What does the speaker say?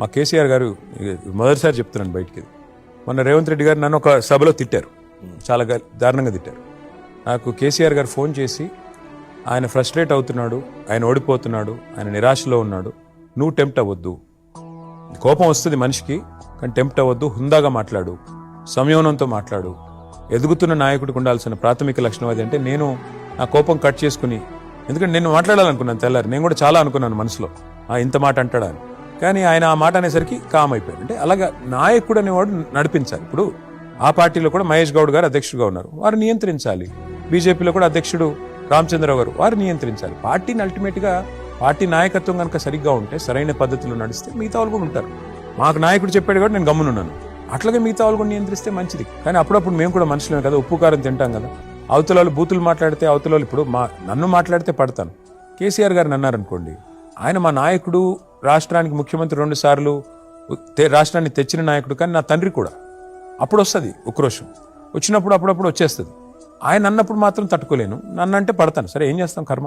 మా కేసీఆర్ గారు మొదటిసారి చెప్తున్నాను బయటికి, మొన్న రేవంత్ రెడ్డి గారు నన్ను ఒక సభలో తిట్టారు, చాలా దారుణంగా తిట్టారు. నాకు కేసీఆర్ గారు ఫోన్ చేసి ఆయన ఫ్రస్ట్రేట్ అవుతున్నాడు, ఆయన ఓడిపోతున్నాడు, ఆయన నిరాశలో ఉన్నాడు, నువ్వు టెంప్ట్ అవ్వద్దు, కోపం వస్తుంది మనిషికి కానీ టెంప్ట్ అవ్వద్దు, హుందాగా మాట్లాడు, సంయమనంతో మాట్లాడు, ఎదుగుతున్న నాయకుడికి ఉండాల్సిన ప్రాథమిక లక్షణం అది. అంటే నేను నా కోపం కట్ చేసుకుని, ఎందుకంటే నేను మాట్లాడాలనుకున్నాను తెల్లారి, నేను కూడా చాలా అనుకున్నాను మనసులో ఇంత మాట అంటాడా అని, కానీ ఆయన ఆ మాట అనేసరికి కామ్ అయిపోయారు. అంటే అలాగా నాయకుడు అనేవాడు నడిపించాలి. ఇప్పుడు ఆ పార్టీలో కూడా మహేష్ గౌడ్ గారు అధ్యక్షుడుగా ఉన్నారు, వారు నియంత్రించాలి. బీజేపీలో కూడా అధ్యక్షుడు రామచంద్రరావు గారు, వారు నియంత్రించాలి. పార్టీని అల్టిమేట్గా పార్టీ నాయకత్వం కనుక సరిగ్గా ఉంటే, సరైన పద్ధతిలో నడిస్తే మిగతా వాళ్ళు కూడా ఉంటారు. మాకు నాయకుడు చెప్పాడు కాబట్టి నేను గమ్మునున్నాను, అట్లాగే మిగతా వాళ్ళు కూడా నియంత్రిస్తే మంచిది. కానీ అప్పుడప్పుడు మేము కూడా మనుషులమే కదా, ఉప్పు కారం తింటాం కదా. అవతల వాళ్ళు బూతులు మాట్లాడితే, అవతల వాళ్ళు ఇప్పుడు నన్ను మాట్లాడితే పడతాను. కేసీఆర్ గారిని అన్నారనుకోండి, ఆయన మా నాయకుడు, రాష్ట్రానికి ముఖ్యమంత్రి 2 సార్లు రాష్ట్రాన్ని తెచ్చిన నాయకుడు, కానీ నా తండ్రి కూడా. అప్పుడు వస్తుంది ఉక్రోషం, వచ్చినప్పుడు అప్పుడప్పుడు వచ్చేస్తుంది. ఆయన అన్నప్పుడు మాత్రం తట్టుకోలేను, నన్ను అంటే పడతాను. సరే ఏం చేస్తాం, కర్మ.